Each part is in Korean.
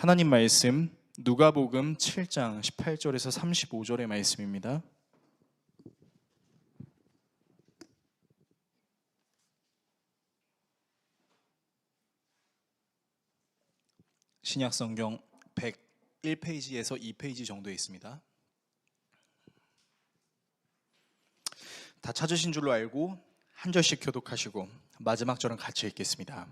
하나님 말씀 누가복음 7장 18절에서 35절의 말씀입니다. 신약성경 101페이지에서 2페이지 정도에 있습니다. 다 찾으신 줄로 알고 한 절씩 교독하시고 마지막 절은 같이 읽겠습니다.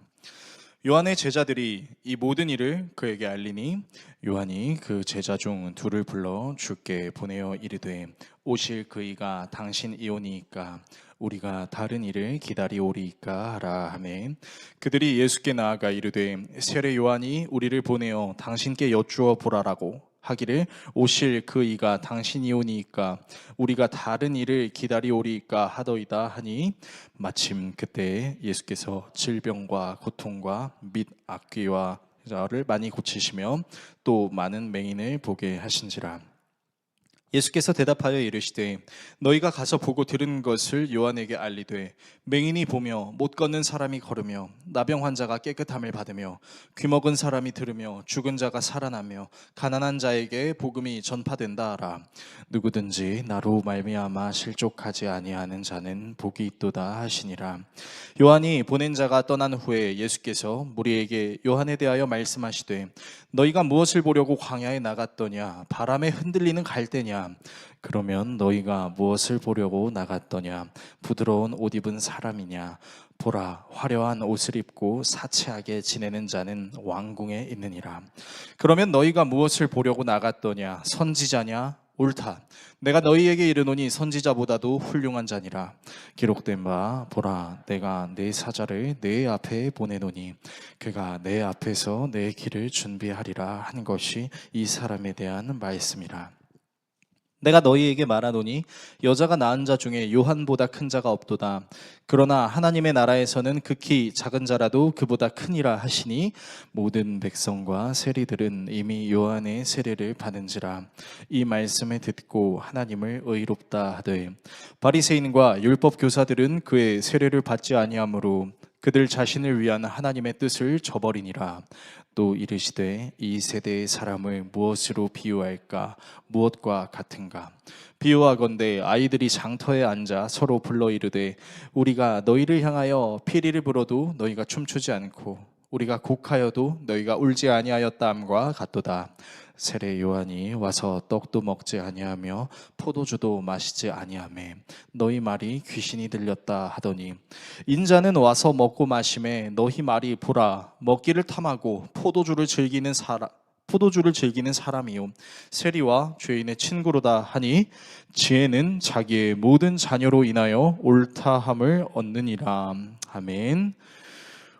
요한의 제자들이 이 모든 일을 그에게 알리니 요한이 그 제자 중 둘을 불러 주께 보내어 이르되 오실 그이가 당신이오니이까 우리가 다른 일을 기다리오리이까 하라 하매 그들이 예수께 나아가 이르되 세례 요한이 우리를 보내어 당신께 여쭈어 보라라고 하기를 오실 그 이가 당신이오니이까 우리가 다른 일을 기다리오리이까 하더이다 하니 마침 그때 예수께서 질병과 고통과 및 악귀와 를 많이 고치시며 또 많은 맹인을 보게 하신지라. 예수께서 대답하여 이르시되 너희가 가서 보고 들은 것을 요한에게 알리되 맹인이 보며 못 걷는 사람이 걸으며 나병 환자가 깨끗함을 받으며 귀먹은 사람이 들으며 죽은 자가 살아나며 가난한 자에게 복음이 전파된다 하라. 누구든지 나로 말미암아 실족하지 아니하는 자는 복이 있도다 하시니라. 요한이 보낸 자가 떠난 후에 예수께서 무리에게 요한에 대하여 말씀하시되 너희가 무엇을 보려고 광야에 나갔더냐? 바람에 흔들리는 갈대냐? 그러면 너희가 무엇을 보려고 나갔더냐? 부드러운 옷 입은 사람이냐? 보라, 화려한 옷을 입고 사치하게 지내는 자는 왕궁에 있느니라. 그러면 너희가 무엇을 보려고 나갔더냐? 선지자냐? 옳다. 내가 너희에게 이르노니 선지자보다도 훌륭한 자니라. 기록된 바 보라, 내가 내 사자를 내 앞에 보내노니 그가 내 앞에서 내 길을 준비하리라 한 것이 이 사람에 대한 말씀이라. 내가 너희에게 말하노니 여자가 낳은 자 중에 요한보다 큰 자가 없도다. 그러나 하나님의 나라에서는 극히 작은 자라도 그보다 크니라 하시니 모든 백성과 세리들은 이미 요한의 세례를 받은지라. 이 말씀을 듣고 하나님을 의롭다 하되 바리새인과 율법 교사들은 그의 세례를 받지 아니하므로 그들 자신을 위한 하나님의 뜻을 저버리니라. 또 이르시되 이 세대의 사람을 무엇으로 비유할까? 무엇과 같은가? 비유하건대 아이들이 장터에 앉아 서로 불러 이르되 우리가 너희를 향하여 피리를 불어도 너희가 춤추지 않고 우리가 곡하여도 너희가 울지 아니하였다함과 같도다. 세례 요한이 와서 떡도 먹지 아니하며 포도주도 마시지 아니하매 너희 말이 귀신이 들렸다 하더니 인자는 와서 먹고 마심에 너희 말이 보라 먹기를 탐하고 포도주를 즐기는 사람이요 세리와 죄인의 친구로다 하니 지혜는 자기의 모든 자녀로 인하여 옳다함을 얻느니라. 아멘.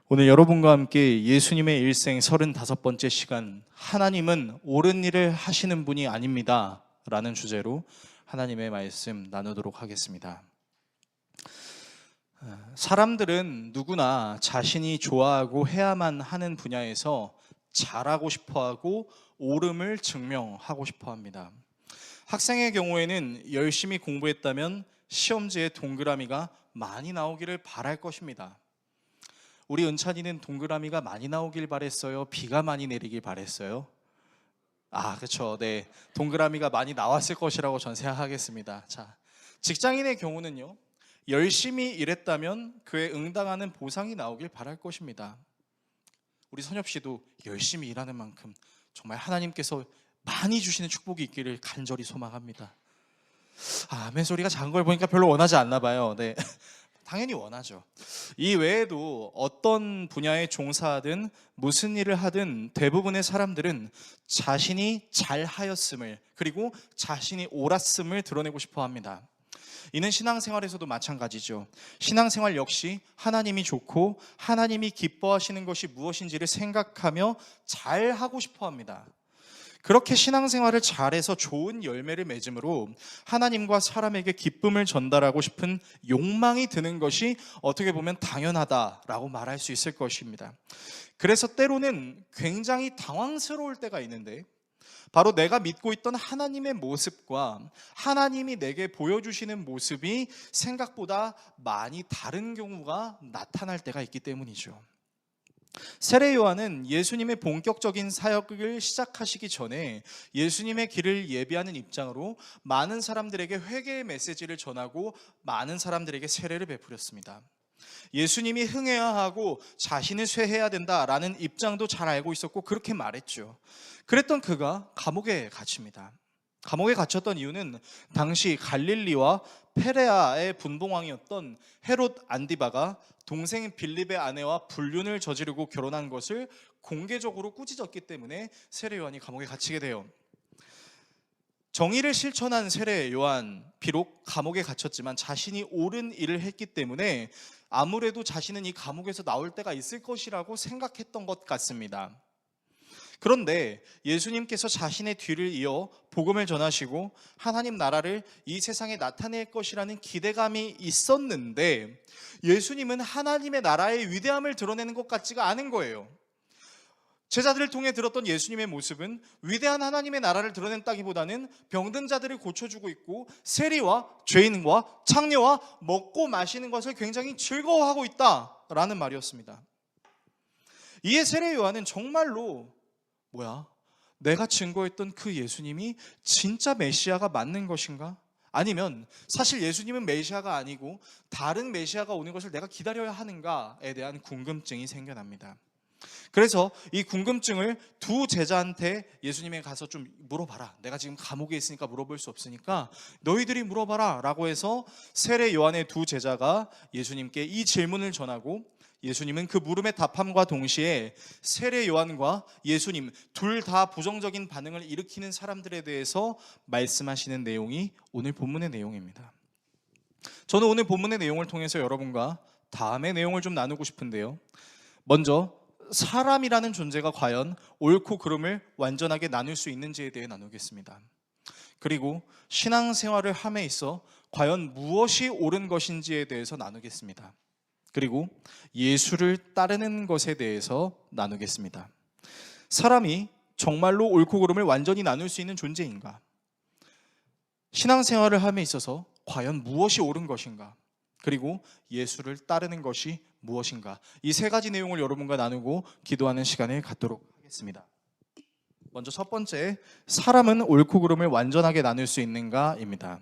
오늘 여러분과 함께 예수님의 일생 35번째 시간 하나님은 옳은 일을 하시는 분이 아닙니다 라는 주제로 하나님의 말씀 나누도록 하겠습니다. 사람들은 누구나 자신이 좋아하고 해야만 하는 분야에서 잘하고 싶어하고 옳음을 증명하고 싶어합니다. 학생의 경우에는 열심히 공부했다면 시험지에 동그라미가 많이 나오기를 바랄 것입니다. 우리 은찬이는 동그라미가 많이 나오길 바랬어요? 비가 많이 내리길 바랬어요? 그렇죠. 네, 동그라미가 많이 나왔을 것이라고 전 생각하겠습니다. 자, 직장인의 경우는요, 열심히 일했다면 그에 응당하는 보상이 나오길 바랄 것입니다. 우리 선엽 씨도 열심히 일하는 만큼 정말 하나님께서 많이 주시는 축복이 있기를 간절히 소망합니다. 아멘 소리가 작은 걸 보니까 별로 원하지 않나 봐요. 네. 당연히 원하죠. 이 외에도 어떤 분야에 종사하든 무슨 일을 하든 대부분의 사람들은 자신이 잘하였음을 그리고 자신이 옳았음을 드러내고 싶어 합니다. 이는 신앙생활에서도 마찬가지죠. 신앙생활 역시 하나님이 좋고 하나님이 기뻐하시는 것이 무엇인지를 생각하며 잘하고 싶어 합니다. 그렇게 신앙생활을 잘해서 좋은 열매를 맺음으로 하나님과 사람에게 기쁨을 전달하고 싶은 욕망이 드는 것이 어떻게 보면 당연하다라고 말할 수 있을 것입니다. 그래서 때로는 굉장히 당황스러울 때가 있는데 바로 내가 믿고 있던 하나님의 모습과 하나님이 내게 보여주시는 모습이 생각보다 많이 다른 경우가 나타날 때가 있기 때문이죠. 세례 요한은 예수님의 본격적인 사역을 시작하시기 전에 예수님의 길을 예비하는 입장으로 많은 사람들에게 회개의 메시지를 전하고 많은 사람들에게 세례를 베풀었습니다. 예수님이 흥해야 하고 자신을 쇠해야 된다라는 입장도 잘 알고 있었고 그렇게 말했죠. 그랬던 그가 감옥에 갇힙니다. 감옥에 갇혔던 이유는 당시 갈릴리와 페레아의 분봉왕이었던 헤롯 안디바가 동생 빌립의 아내와 불륜을 저지르고 결혼한 것을 공개적으로 꾸짖었기 때문에 세례 요한이 감옥에 갇히게 돼요. 정의를 실천한 세례 요한, 비록 감옥에 갇혔지만 자신이 옳은 일을 했기 때문에 아무래도 자신은 이 감옥에서 나올 때가 있을 것이라고 생각했던 것 같습니다. 그런데 예수님께서 자신의 뒤를 이어 복음을 전하시고 하나님 나라를 이 세상에 나타낼 것이라는 기대감이 있었는데 예수님은 하나님의 나라의 위대함을 드러내는 것 같지가 않은 거예요. 제자들을 통해 들었던 예수님의 모습은 위대한 하나님의 나라를 드러낸다기보다는 병든 자들을 고쳐주고 있고 세리와 죄인과 창녀와 먹고 마시는 것을 굉장히 즐거워하고 있다라는 말이었습니다. 이에 세례 요한은 정말로 내가 증거했던 그 예수님이 진짜 메시아가 맞는 것인가? 아니면 사실 예수님은 메시아가 아니고 다른 메시아가 오는 것을 내가 기다려야 하는가에 대한 궁금증이 생겨납니다. 그래서 이 궁금증을 두 제자한테 예수님이 가서 좀 물어봐라. 내가 지금 감옥에 있으니까 물어볼 수 없으니까 너희들이 물어봐라 라고 해서 세례 요한의 두 제자가 예수님께 이 질문을 전하고 예수님은 그 물음에 답함과 동시에 세례 요한과 예수님 둘 다 부정적인 반응을 일으키는 사람들에 대해서 말씀하시는 내용이 오늘 본문의 내용입니다. 저는 오늘 본문의 내용을 통해서 여러분과 다음의 내용을 좀 나누고 싶은데요. 먼저 사람이라는 존재가 과연 옳고 그름을 완전하게 나눌 수 있는지에 대해 나누겠습니다. 그리고 신앙생활을 함에 있어 과연 무엇이 옳은 것인지에 대해서 나누겠습니다. 그리고 예수를 따르는 것에 대해서 나누겠습니다. 사람이 정말로 옳고 그름을 완전히 나눌 수 있는 존재인가? 신앙생활을 함에 있어서 과연 무엇이 옳은 것인가? 그리고 예수를 따르는 것이 무엇인가? 이 세 가지 내용을 여러분과 나누고 기도하는 시간을 갖도록 하겠습니다. 먼저 첫 번째, 사람은 옳고 그름을 완전하게 나눌 수 있는가입니다.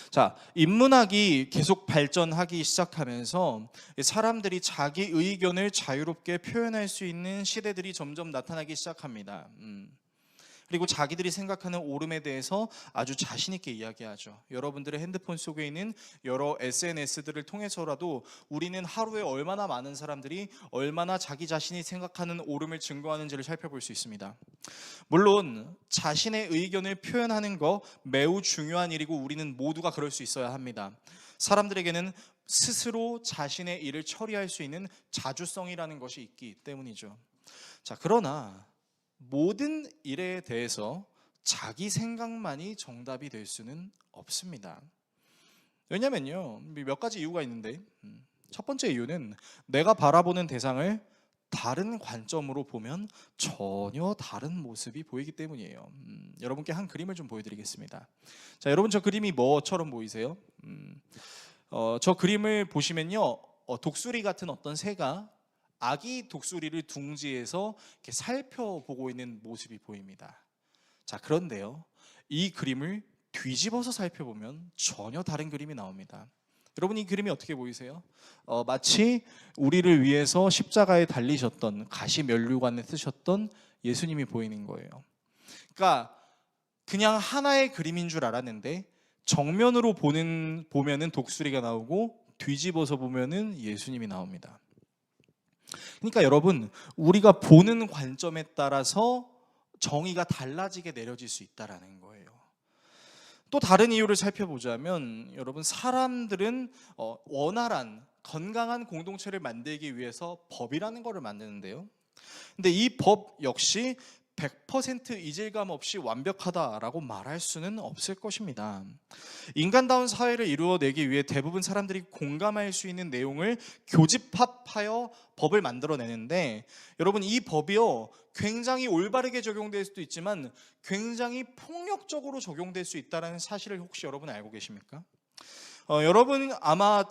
자, 인문학이 계속 발전하기 시작하면서 사람들이 자기 의견을 자유롭게 표현할 수 있는 시대들이 점점 나타나기 시작합니다. 그리고 자기들이 생각하는 옳음에 대해서 아주 자신 있게 이야기하죠. 여러분들의 핸드폰 속에 있는 여러 SNS들을 통해서라도 우리는 하루에 얼마나 많은 사람들이 얼마나 자기 자신이 생각하는 옳음을 증거하는지를 살펴볼 수 있습니다. 물론 자신의 의견을 표현하는 거 매우 중요한 일이고 우리는 모두가 그럴 수 있어야 합니다. 사람들에게는 스스로 자신의 일을 처리할 수 있는 자주성이라는 것이 있기 때문이죠. 자, 그러나 모든 일에 대해서 자기 생각만이 정답이 될 수는 없습니다. 왜냐면요, 몇 가지 이유가 있는데 첫 번째 이유는 내가 바라보는 대상을 다른 관점으로 보면 전혀 다른 모습이 보이기 때문이에요. 여러분께 한 그림을 좀 보여드리겠습니다. 자, 여러분 저 그림이 뭐처럼 보이세요? 저 그림을 보시면요, 독수리 같은 어떤 새가 아기 독수리를 둥지에서 이렇게 살펴보고 있는 모습이 보입니다. 자, 그런데요, 이 그림을 뒤집어서 살펴보면 전혀 다른 그림이 나옵니다. 여러분 이 그림이 어떻게 보이세요? 마치 우리를 위해서 십자가에 달리셨던 가시 면류관에 쓰셨던 예수님이 보이는 거예요. 그러니까 그냥 하나의 그림인 줄 알았는데 정면으로 보면은 독수리가 나오고 뒤집어서 보면은 예수님이 나옵니다. 그러니까 여러분, 우리가 보는 관점에 따라서 정의가 달라지게 내려질 수 있다라는 거예요. 또 다른 이유를 살펴보자면 여러분, 사람들은 원활한 건강한 공동체를 만들기 위해서 법이라는 것을 만드는데요. 근데 이 법 역시 100% 이질감 없이 완벽하다라고 말할 수는 없을 것입니다. 인간다운 사회를 이루어내기 위해 대부분 사람들이 공감할 수 있는 내용을 교집합하여 법을 만들어내는데 여러분, 이 법이요 굉장히 올바르게 적용될 수도 있지만 굉장히 폭력적으로 적용될 수 있다는 사실을 혹시 여러분 알고 계십니까? 여러분 아마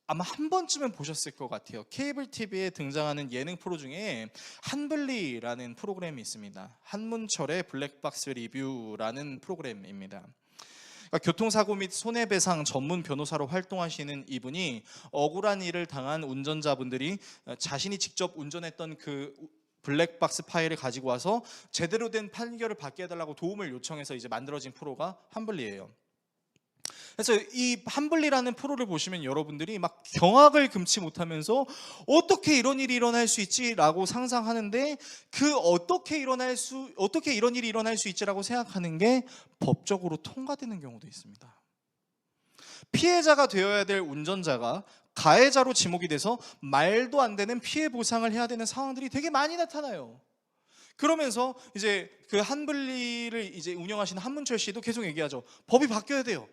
아마 한 번쯤은 보셨을 것 같아요. 케이블 TV에 등장하는 예능 프로 중에 한블리라는 프로그램이 있습니다. 한문철의 블랙박스 리뷰라는 프로그램입니다. 그러니까 교통사고 및 손해배상 전문 변호사로 활동하시는 이분이 억울한 일을 당한 운전자분들이 자신이 직접 운전했던 그 블랙박스 파일을 가지고 와서 제대로 된 판결을 받게 해달라고 도움을 요청해서 이제 만들어진 프로가 한블리예요. 그래서 이 한블리라는 프로를 보시면 여러분들이 막 경악을 금치 못하면서 어떻게 이런 일이 일어날 수 있지라고 상상하는데, 그 어떻게 이런 일이 일어날 수 있지라고 생각하는 게 법적으로 통과되는 경우도 있습니다. 피해자가 되어야 될 운전자가 가해자로 지목이 돼서 말도 안 되는 피해 보상을 해야 되는 상황들이 되게 많이 나타나요. 그러면서 이제 그 한블리를 이제 운영하시는 한문철 씨도 계속 얘기하죠. 법이 바뀌어야 돼요.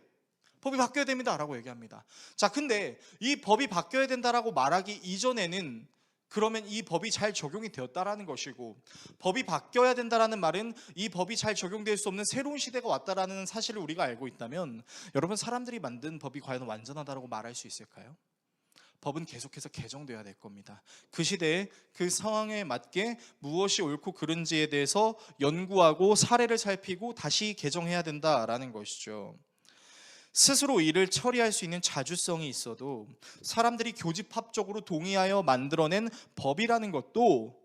법이 바뀌어야 됩니다 라고 얘기합니다. 자, 근데 이 법이 바뀌어야 된다라고 말하기 이전에는 그러면 이 법이 잘 적용이 되었다라는 것이고, 법이 바뀌어야 된다라는 말은 이 법이 잘 적용될 수 없는 새로운 시대가 왔다라는 사실을 우리가 알고 있다면, 여러분, 사람들이 만든 법이 과연 완전하다라고 말할 수 있을까요? 법은 계속해서 개정돼야 될 겁니다. 그 시대에 그 상황에 맞게 무엇이 옳고 그른지에 대해서 연구하고 사례를 살피고 다시 개정해야 된다라는 것이죠. 스스로 일을 처리할 수 있는 자주성이 있어도 사람들이 교집합적으로 동의하여 만들어낸 법이라는 것도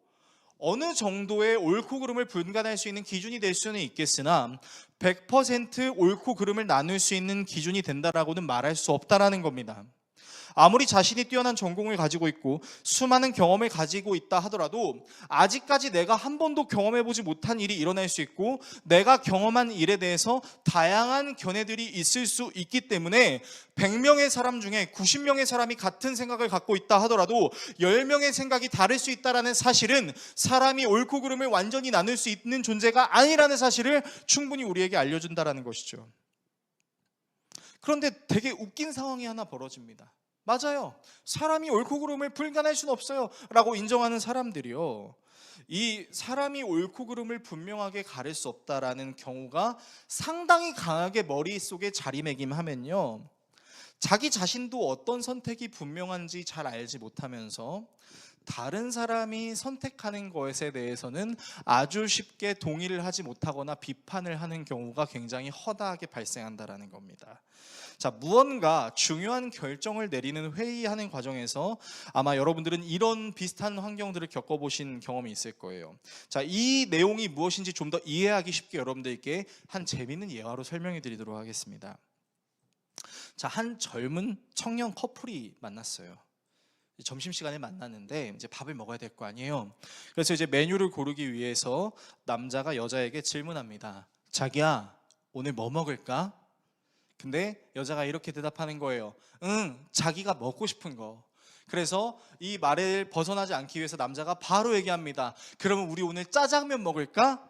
어느 정도의 옳고 그름을 분간할 수 있는 기준이 될 수는 있겠으나 100% 옳고 그름을 나눌 수 있는 기준이 된다라고는 말할 수 없다라는 겁니다. 아무리 자신이 뛰어난 전공을 가지고 있고 수많은 경험을 가지고 있다 하더라도 아직까지 내가 한 번도 경험해보지 못한 일이 일어날 수 있고, 내가 경험한 일에 대해서 다양한 견해들이 있을 수 있기 때문에 100명의 사람 중에 90명의 사람이 같은 생각을 갖고 있다 하더라도 10명의 생각이 다를 수 있다는 사실은 사람이 옳고 그름을 완전히 나눌 수 있는 존재가 아니라는 사실을 충분히 우리에게 알려준다는 것이죠. 그런데 되게 웃긴 상황이 하나 벌어집니다. 맞아요. 사람이 옳고 그름을 분간할 수는 없어요 라고 인정하는 사람들이요, 이 사람이 옳고 그름을 분명하게 가릴 수 없다라는 경우가 상당히 강하게 머릿속에 자리매김하면요, 자기 자신도 어떤 선택이 분명한지 잘 알지 못하면서 다른 사람이 선택하는 것에 대해서는 아주 쉽게 동의를 하지 못하거나 비판을 하는 경우가 굉장히 허다하게 발생한다라는 겁니다. 자, 무언가 중요한 결정을 내리는 회의하는 과정에서 아마 여러분들은 이런 비슷한 환경들을 겪어보신 경험이 있을 거예요. 자, 이 내용이 무엇인지 좀 더 이해하기 쉽게 여러분들께 한 재미있는 예화로 설명해 드리도록 하겠습니다. 자, 한 젊은 청년 커플이 만났어요. 점심시간에 만났는데 이제 밥을 먹어야 될 거 아니에요. 그래서 이제 메뉴를 고르기 위해서 남자가 여자에게 질문합니다. 자기야, 오늘 뭐 먹을까? 근데 여자가 이렇게 대답하는 거예요. 응, 자기가 먹고 싶은 거. 그래서 이 말을 벗어나지 않기 위해서 남자가 바로 얘기합니다. 그러면 우리 오늘 짜장면 먹을까?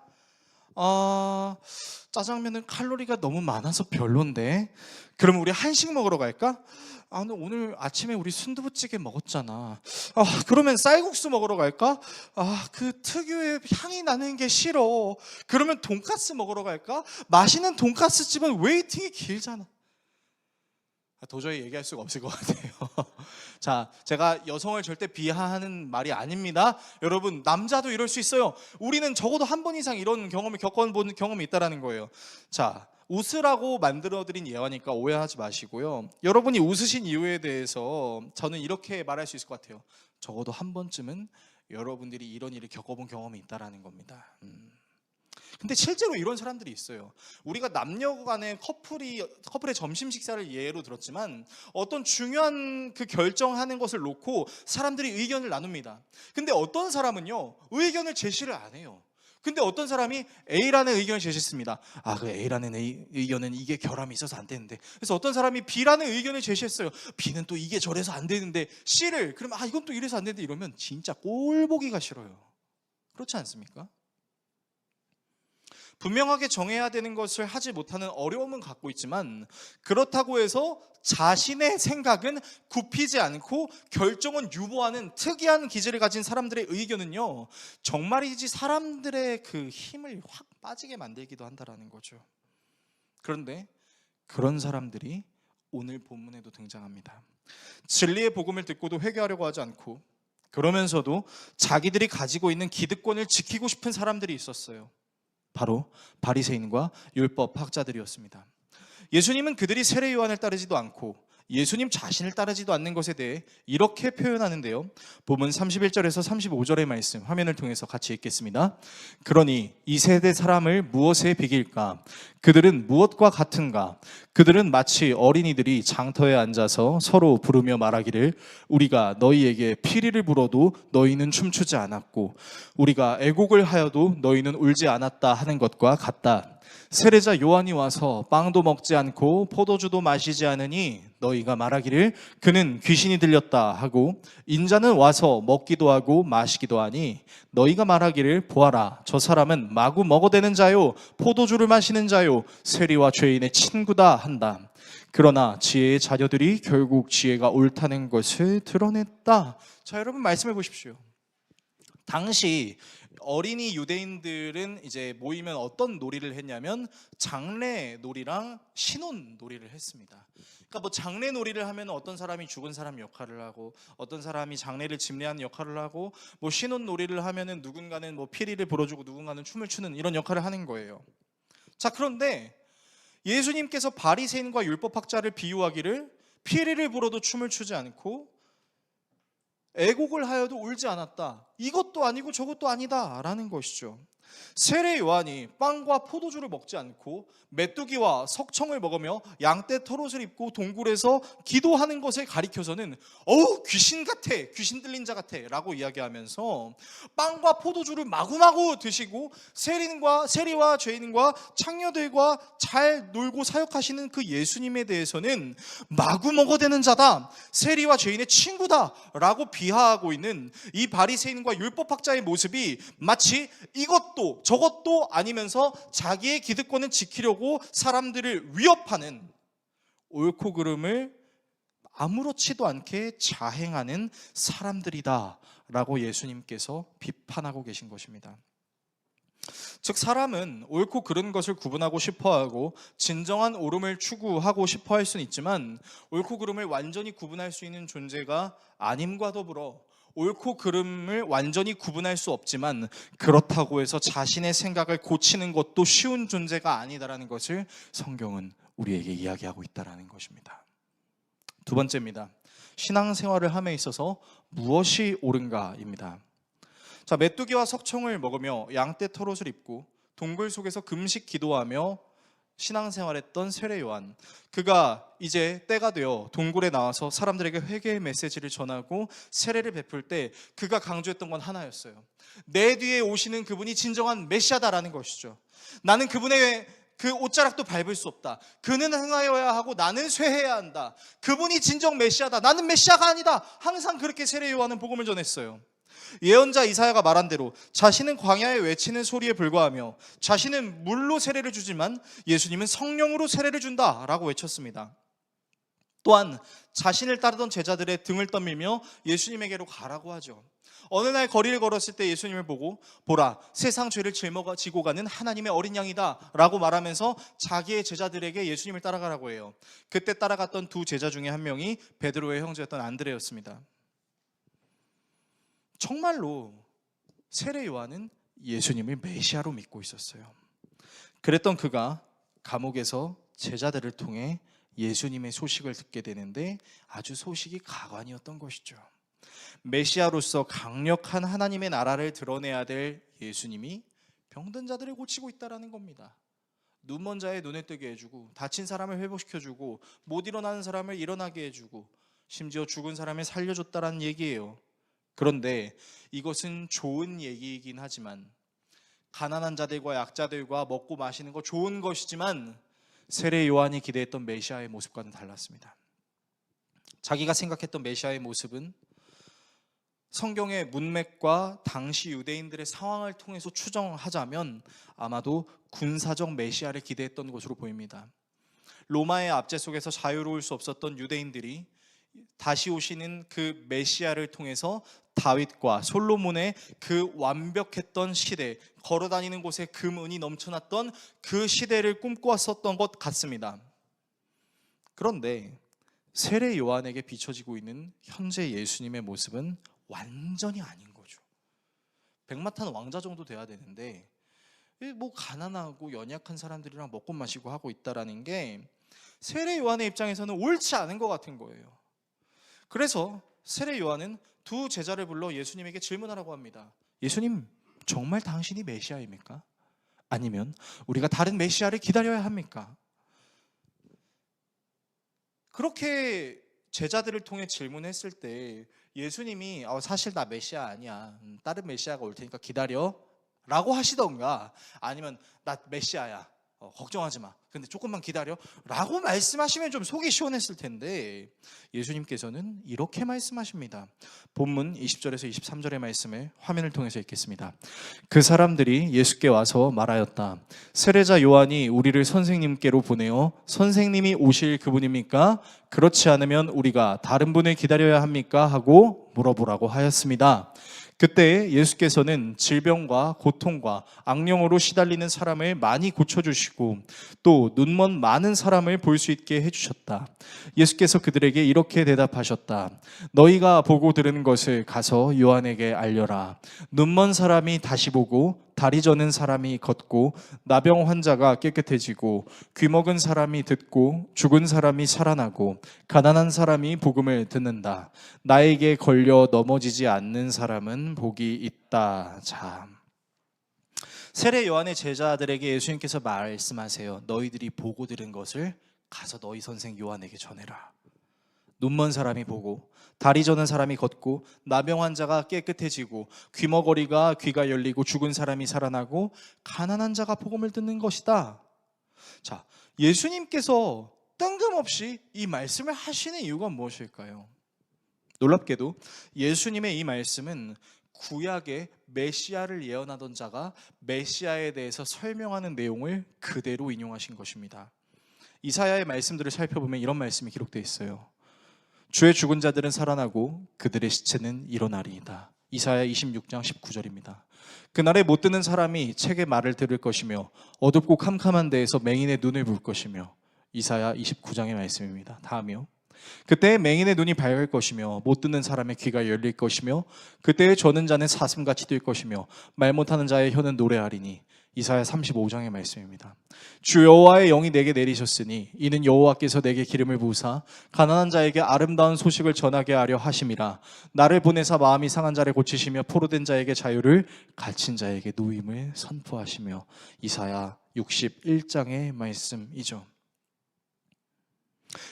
짜장면은 칼로리가 너무 많아서 별론데. 그러면 우리 한식 먹으러 갈까? 근데 오늘 아침에 우리 순두부찌개 먹었잖아. 그러면 쌀국수 먹으러 갈까? 그 특유의 향이 나는 게 싫어. 그러면 돈가스 먹으러 갈까? 맛있는 돈가스 집은 웨이팅이 길잖아. 도저히 얘기할 수가 없을 것 같아요. 자, 제가 여성을 절대 비하하는 말이 아닙니다. 여러분, 남자도 이럴 수 있어요. 우리는 적어도 한 번 이상 이런 경험을 겪어본 경험이 있다라는 거예요. 자, 웃으라고 만들어드린 예화니까 오해하지 마시고요. 여러분이 웃으신 이유에 대해서 저는 이렇게 말할 수 있을 것 같아요. 적어도 한 번쯤은 여러분들이 이런 일을 겪어본 경험이 있다라는 겁니다. 근데 실제로 이런 사람들이 있어요. 우리가 남녀 간의 커플의 점심 식사를 예로 들었지만 어떤 중요한 그 결정하는 것을 놓고 사람들이 의견을 나눕니다. 근데 어떤 사람은요, 의견을 제시를 안 해요. 근데 어떤 사람이 A라는 의견을 제시했습니다. 그 A라는 의견은 이게 결함이 있어서 안 되는데. 그래서 어떤 사람이 B라는 의견을 제시했어요. B는 또 이게 저래서 안 되는데. C를 그러면 이건 또 이래서 안 되는데 이러면 진짜 꼴 보기가 싫어요. 그렇지 않습니까? 분명하게 정해야 되는 것을 하지 못하는 어려움은 갖고 있지만, 그렇다고 해서 자신의 생각은 굽히지 않고 결정은 유보하는 특이한 기질을 가진 사람들의 의견은요, 정말이지 사람들의 그 힘을 확 빠지게 만들기도 한다라는 거죠. 그런데 그런 사람들이 오늘 본문에도 등장합니다. 진리의 복음을 듣고도 회개하려고 하지 않고, 그러면서도 자기들이 가지고 있는 기득권을 지키고 싶은 사람들이 있었어요. 바로 바리새인과 율법 학자들이었습니다. 예수님은 그들이 세례 요한을 따르지도 않고 예수님 자신을 따르지도 않는 것에 대해 이렇게 표현하는데요. 본문 31절에서 35절의 말씀 화면을 통해서 같이 읽겠습니다. 그러니 이 세대 사람을 무엇에 비길까? 그들은 무엇과 같은가? 그들은 마치 어린이들이 장터에 앉아서 서로 부르며 말하기를 우리가 너희에게 피리를 불어도 너희는 춤추지 않았고 우리가 애곡을 하여도 너희는 울지 않았다 하는 것과 같다. 세례자 요한이 와서 빵도 먹지 않고 포도주도 마시지 않으니 너희가 말하기를 그는 귀신이 들렸다 하고 인자는 와서 먹기도 하고 마시기도 하니 너희가 말하기를 보아라 저 사람은 마구 먹어대는 자요 포도주를 마시는 자요 세리와 죄인의 친구다 한다. 그러나 지혜의 자녀들이 결국 지혜가 옳다는 것을 드러냈다. 자, 여러분 말씀해 보십시오. 당시 어린이 유대인들은 이제 모이면 어떤 놀이를 했냐면 장례 놀이랑 신혼 놀이를 했습니다. 그러니까 뭐 장례 놀이를 하면 어떤 사람이 죽은 사람 역할을 하고 어떤 사람이 장례를 집례하는 역할을 하고 뭐 신혼 놀이를 하면은 누군가는 뭐 피리를 불어주고 누군가는 춤을 추는 이런 역할을 하는 거예요. 자, 그런데 예수님께서 바리새인과 율법학자를 비유하기를 피리를 불어도 춤을 추지 않고 애곡을 하여도 울지 않았다. 이것도 아니고 저것도 아니다 라는 것이죠. 세례 요한이 빵과 포도주를 먹지 않고 메뚜기와 석청을 먹으며 양떼 털옷을 입고 동굴에서 기도하는 것을 가리켜서는 어우 귀신 같아, 귀신 들린 자 같아 라고 이야기하면서 빵과 포도주를 마구마구 드시고 세리와 죄인과 창녀들과 잘 놀고 사역하시는 그 예수님에 대해서는 마구 먹어대는 자다, 세리와 죄인의 친구다 라고 비하하고 있는 이 바리새인과 율법학자의 모습이 마치 이것도 저것도 아니면서 자기의 기득권을 지키려고 사람들을 위협하는, 옳고 그름을 아무렇지도 않게 자행하는 사람들이다 라고 예수님께서 비판하고 계신 것입니다. 즉 사람은 옳고 그른 것을 구분하고 싶어하고 진정한 옳음을 추구하고 싶어할 수는 있지만 옳고 그름을 완전히 구분할 수 있는 존재가 아님과 더불어 옳고 그름을 완전히 구분할 수 없지만 그렇다고 해서 자신의 생각을 고치는 것도 쉬운 존재가 아니다라는 것을 성경은 우리에게 이야기하고 있다는 것입니다. 두 번째입니다. 신앙생활을 함에 있어서 무엇이 옳은가입니다. 자, 메뚜기와 석청을 먹으며 양떼 털옷을 입고 동굴 속에서 금식 기도하며 신앙생활했던 세례 요한, 그가 이제 때가 되어 동굴에 나와서 사람들에게 회개의 메시지를 전하고 세례를 베풀 때 그가 강조했던 건 하나였어요. 내 뒤에 오시는 그분이 진정한 메시아다라는 것이죠. 나는 그분의 그 옷자락도 밟을 수 없다. 그는 행하여야 하고 나는 쇠해야 한다. 그분이 진정 메시아다. 나는 메시아가 아니다. 항상 그렇게 세례 요한은 복음을 전했어요. 예언자 이사야가 말한 대로 자신은 광야에 외치는 소리에 불과하며 자신은 물로 세례를 주지만 예수님은 성령으로 세례를 준다라고 외쳤습니다. 또한 자신을 따르던 제자들의 등을 떠밀며 예수님에게로 가라고 하죠. 어느 날 거리를 걸었을 때 예수님을 보고 보라 세상 죄를 짊어지고 가는 하나님의 어린 양이다 라고 말하면서 자기의 제자들에게 예수님을 따라가라고 해요. 그때 따라갔던 두 제자 중에 한 명이 베드로의 형제였던 안드레였습니다. 정말로 세례 요한은 예수님을 메시아로 믿고 있었어요. 그랬던 그가 감옥에서 제자들을 통해 예수님의 소식을 듣게 되는데 아주 소식이 가관이었던 것이죠. 메시아로서 강력한 하나님의 나라를 드러내야 될 예수님이 병든 자들을 고치고 있다는 겁니다. 눈먼 자의 눈을 뜨게 해주고 다친 사람을 회복시켜주고 못 일어나는 사람을 일어나게 해주고 심지어 죽은 사람을 살려줬다는 얘기예요. 그런데 이것은 좋은 얘기이긴 하지만 가난한 자들과 약자들과 먹고 마시는 거 좋은 것이지만 세례 요한이 기대했던 메시아의 모습과는 달랐습니다. 자기가 생각했던 메시아의 모습은 성경의 문맥과 당시 유대인들의 상황을 통해서 추정하자면 아마도 군사적 메시아를 기대했던 것으로 보입니다. 로마의 압제 속에서 자유로울 수 없었던 유대인들이 다시 오시는 그 메시아를 통해서 다윗과 솔로몬의 그 완벽했던 시대, 걸어다니는 곳에 금은이 넘쳐났던 그 시대를 꿈꾸었었던 것 같습니다. 그런데 세례 요한에게 비춰지고 있는 현재 예수님의 모습은 완전히 아닌 거죠. 백마탄 왕자 정도 돼야 되는데 뭐 가난하고 연약한 사람들이랑 먹고 마시고 하고 있다라는 게 세례 요한의 입장에서는 옳지 않은 것 같은 거예요. 그래서 세례 요한은 두 제자를 불러 예수님에게 질문하라고 합니다. 예수님, 정말 당신이 메시아입니까? 아니면 우리가 다른 메시아를 기다려야 합니까? 그렇게 제자들을 통해 질문했을 때 예수님이 사실 나 메시아 아니야, 다른 메시아가 올 테니까 기다려 라고 하시던가, 아니면 나 메시아야, 걱정하지 마, 근데 조금만 기다려 라고 말씀하시면 좀 속이 시원했을 텐데 예수님께서는 이렇게 말씀하십니다. 본문 20절에서 23절의 말씀을 화면을 통해서 읽겠습니다. 그 사람들이 예수께 와서 말하였다. 세례자 요한이 우리를 선생님께로 보내어 선생님이 오실 그분입니까? 그렇지 않으면 우리가 다른 분을 기다려야 합니까? 하고 물어보라고 하였습니다. 그때 예수께서는 질병과 고통과 악령으로 시달리는 사람을 많이 고쳐주시고 또 눈먼 많은 사람을 볼 수 있게 해주셨다. 예수께서 그들에게 이렇게 대답하셨다. 너희가 보고 들은 것을 가서 요한에게 알려라. 눈먼 사람이 다시 보고 다리 저는 사람이 걷고 나병 환자가 깨끗해지고 귀먹은 사람이 듣고 죽은 사람이 살아나고 가난한 사람이 복음을 듣는다. 나에게 걸려 넘어지지 않는 사람은 복이 있다. 자, 세례 요한의 제자들에게 예수님께서 말씀하세요. 너희들이 보고 들은 것을 가서 너희 선생 요한에게 전해라. 눈먼 사람이 보고 다리 저는 사람이 걷고 나병 환자가 깨끗해지고 귀머거리가 귀가 열리고 죽은 사람이 살아나고 가난한 자가 복음을 듣는 것이다. 자, 예수님께서 뜬금없이 이 말씀을 하시는 이유가 무엇일까요? 놀랍게도 예수님의 이 말씀은 구약의 메시아를 예언하던 자가 메시아에 대해서 설명하는 내용을 그대로 인용하신 것입니다. 이사야의 말씀들을 살펴보면 이런 말씀이 기록되어 있어요. 주의 죽은 자들은 살아나고 그들의 시체는 일어나리이다. 이사야 26장 19절입니다. 그날에 못 듣는 사람이 책의 말을 들을 것이며 어둡고 캄캄한 데에서 맹인의 눈을 볼 것이며 이사야 29장의 말씀입니다. 다음이요. 그때 맹인의 눈이 밝을 것이며 못 듣는 사람의 귀가 열릴 것이며 그때에 저는 자는 사슴같이 뛸 것이며 말 못하는 자의 혀는 노래하리니 이사야 35장의 말씀입니다. 주 여호와의 영이 내게 내리셨으니 이는 여호와께서 내게 기름을 부으사 가난한 자에게 아름다운 소식을 전하게 하려 하심이라. 나를 보내사 마음이 상한 자를 고치시며 포로된 자에게 자유를 갇힌 자에게 노임을 선포하시며 이사야 61장의 말씀이죠.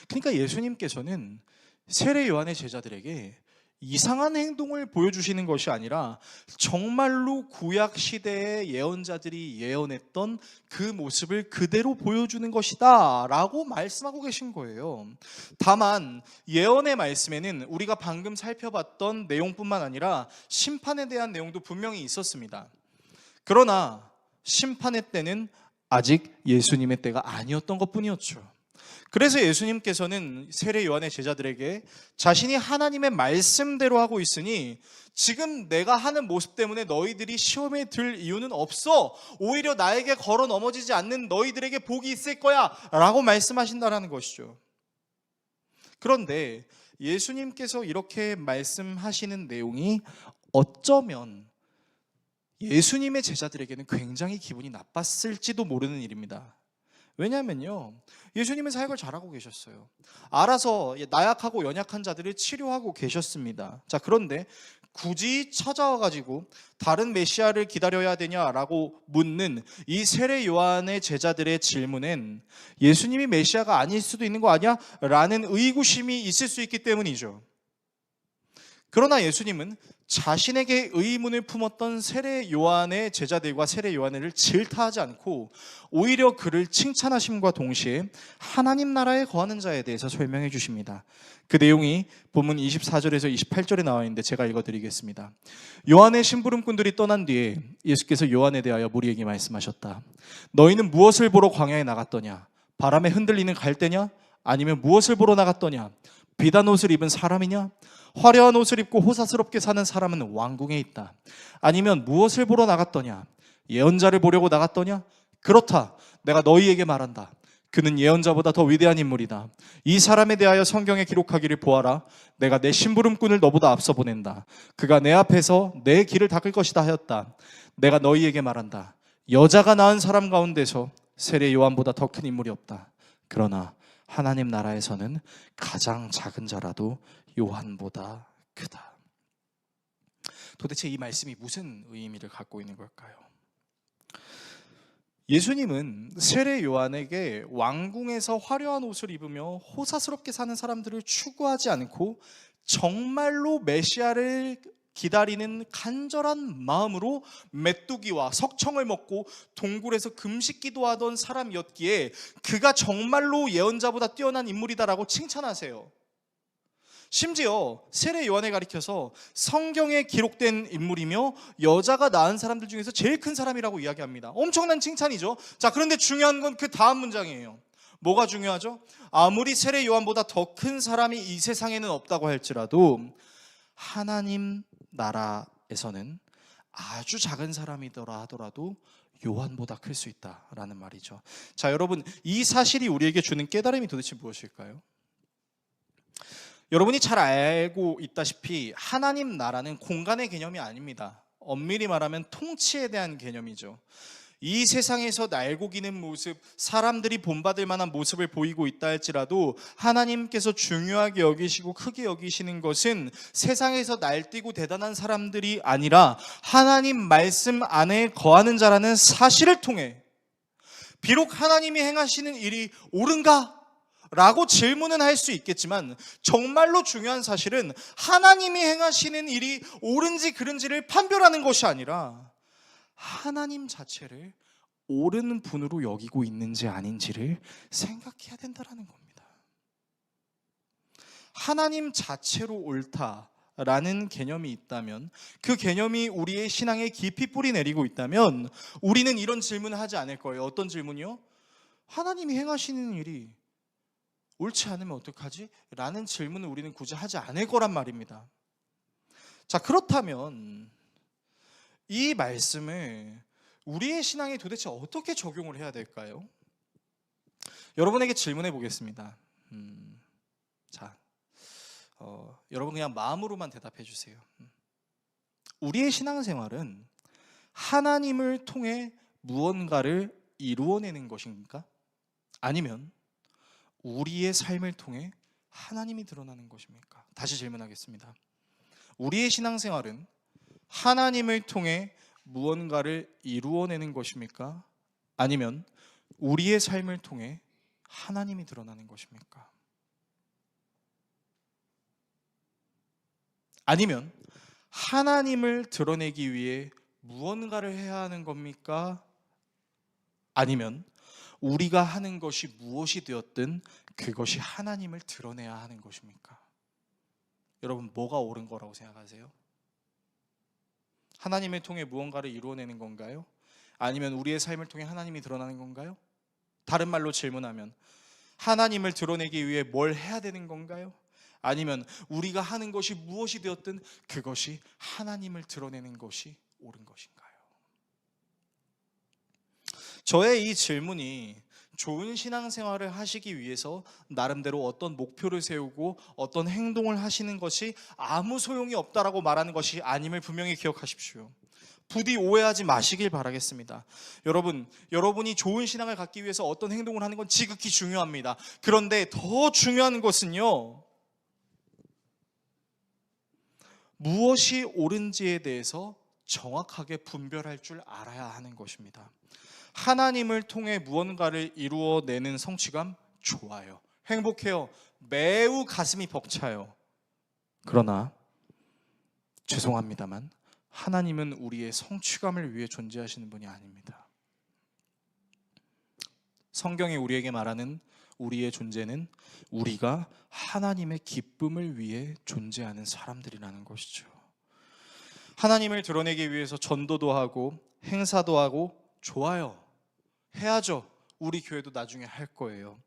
그러니까 예수님께서는 세례 요한의 제자들에게 이상한 행동을 보여주시는 것이 아니라 정말로 구약 시대의 예언자들이 예언했던 그 모습을 그대로 보여주는 것이다 라고 말씀하고 계신 거예요. 다만 예언의 말씀에는 우리가 방금 살펴봤던 내용뿐만 아니라 심판에 대한 내용도 분명히 있었습니다. 그러나 심판의 때는 아직 예수님의 때가 아니었던 것뿐이었죠. 그래서 예수님께서는 세례 요한의 제자들에게 자신이 하나님의 말씀대로 하고 있으니 지금 내가 하는 모습 때문에 너희들이 시험에 들 이유는 없어. 오히려 나에게 걸어 넘어지지 않는 너희들에게 복이 있을 거야 라고 말씀하신다라는 것이죠. 그런데 예수님께서 이렇게 말씀하시는 내용이 어쩌면 예수님의 제자들에게는 굉장히 기분이 나빴을지도 모르는 일입니다. 왜냐하면요, 예수님은 사역을 잘하고 계셨어요. 알아서 나약하고 연약한 자들을 치료하고 계셨습니다. 자, 그런데 굳이 찾아와가지고 다른 메시아를 기다려야 되냐라고 묻는 이 세례 요한의 제자들의 질문엔 예수님이 메시아가 아닐 수도 있는 거 아니야? 라는 의구심이 있을 수 있기 때문이죠. 그러나 예수님은 자신에게 의문을 품었던 세례 요한의 제자들과 세례 요한을 질타하지 않고 오히려 그를 칭찬하심과 동시에 하나님 나라에 거하는 자에 대해서 설명해 주십니다. 그 내용이 본문 24절에서 28절에 나와 있는데 제가 읽어드리겠습니다. 요한의 심부름꾼들이 떠난 뒤에 예수께서 요한에 대하여 무리에게 말씀하셨다. 너희는 무엇을 보러 광야에 나갔더냐? 바람에 흔들리는 갈대냐? 아니면 무엇을 보러 나갔더냐? 비단 옷을 입은 사람이냐? 화려한 옷을 입고 호사스럽게 사는 사람은 왕궁에 있다. 아니면 무엇을 보러 나갔더냐? 예언자를 보려고 나갔더냐? 그렇다. 내가 너희에게 말한다. 그는 예언자보다 더 위대한 인물이다. 이 사람에 대하여 성경에 기록하기를 보아라. 내가 내 심부름꾼을 너보다 앞서 보낸다. 그가 내 앞에서 내 길을 닦을 것이다 하였다. 내가 너희에게 말한다. 여자가 낳은 사람 가운데서 세례 요한보다 더 큰 인물이 없다. 그러나 하나님 나라에서는 가장 작은 자라도 요한보다 크다. 도대체 이 말씀이 무슨 의미를 갖고 있는 걸까요? 예수님은 세례 요한에게 왕궁에서 화려한 옷을 입으며 호사스럽게 사는 사람들을 추구하지 않고 정말로 메시아를 기다리는 간절한 마음으로 메뚜기와 석청을 먹고 동굴에서 금식기도 하던 사람이었기에 그가 정말로 예언자보다 뛰어난 인물이다라고 칭찬하세요. 심지어 세례 요한에 가리켜서 성경에 기록된 인물이며 여자가 낳은 사람들 중에서 제일 큰 사람이라고 이야기합니다. 엄청난 칭찬이죠. 자, 그런데 중요한 건 그 다음 문장이에요. 뭐가 중요하죠? 아무리 세례 요한보다 더 큰 사람이 이 세상에는 없다고 할지라도 하나님 나라에서는 아주 작은 사람이더라 하더라도 요한보다 클 수 있다라는 말이죠. 자, 여러분, 이 사실이 우리에게 주는 깨달음이 도대체 무엇일까요? 여러분이 잘 알고 있다시피 하나님 나라는 공간의 개념이 아닙니다. 엄밀히 말하면 통치에 대한 개념이죠. 이 세상에서 날고기는 모습, 사람들이 본받을 만한 모습을 보이고 있다 할지라도 하나님께서 중요하게 여기시고 크게 여기시는 것은 세상에서 날뛰고 대단한 사람들이 아니라 하나님 말씀 안에 거하는 자라는 사실을 통해 비록 하나님이 행하시는 일이 옳은가? 라고 질문은 할 수 있겠지만 정말로 중요한 사실은 하나님이 행하시는 일이 옳은지 그른지를 판별하는 것이 아니라 하나님 자체를 옳은 분으로 여기고 있는지 아닌지를 생각해야 된다는 겁니다. 하나님 자체로 옳다라는 개념이 있다면, 그 개념이 우리의 신앙에 깊이 뿌리 내리고 있다면 우리는 이런 질문을 하지 않을 거예요. 어떤 질문이요? 하나님이 행하시는 일이 옳지 않으면 어떡하지? 라는 질문을 우리는 굳이 하지 않을 거란 말입니다. 자, 그렇다면 이 말씀을 우리의 신앙에 도대체 어떻게 적용을 해야 될까요? 여러분에게 질문해 보겠습니다. 여러분 그냥 마음으로만 대답해 주세요. 우리의 신앙생활은 하나님을 통해 무언가를 이루어내는 것입니까? 아니면 우리의 삶을 통해 하나님이 드러나는 것입니까? 다시 질문하겠습니다. 우리의 신앙생활은 하나님을 통해 무언가를 이루어내는 것입니까? 아니면 우리의 삶을 통해 하나님이 드러나는 것입니까? 아니면 하나님을 드러내기 위해 무언가를 해야 하는 겁니까? 아니면 우리가 하는 것이 무엇이 되었든 그것이 하나님을 드러내야 하는 것입니까? 여러분, 뭐가 옳은 거라고 생각하세요? 하나님을 통해 무언가를 이루어내는 건가요? 아니면 우리의 삶을 통해 하나님이 드러나는 건가요? 다른 말로 질문하면 하나님을 드러내기 위해 뭘 해야 되는 건가요? 아니면 우리가 하는 것이 무엇이 되었든 그것이 하나님을 드러내는 것이 옳은 것인가요? 저의 이 질문이 좋은 신앙생활을 하시기 위해서 나름대로 어떤 목표를 세우고 어떤 행동을 하시는 것이 아무 소용이 없다라고 말하는 것이 아님을 분명히 기억하십시오. 부디 오해하지 마시길 바라겠습니다. 여러분이 좋은 신앙을 갖기 위해서 어떤 행동을 하는 건 지극히 중요합니다. 그런데 더 중요한 것은요, 무엇이 옳은지에 대해서 정확하게 분별할 줄 알아야 하는 것입니다. 하나님을 통해 무언가를 이루어내는 성취감 좋아요. 행복해요. 매우 가슴이 벅차요. 그러나 죄송합니다만 하나님은 우리의 성취감을 위해 존재하시는 분이 아닙니다. 성경이 우리에게 말하는 우리의 존재는 우리가 하나님의 기쁨을 위해 존재하는 사람들이라는 것이죠. 하나님을 드러내기 위해서 전도도 하고 행사도 하고 좋아요. 해야죠. 우리 교회도 나중에 할 거예요.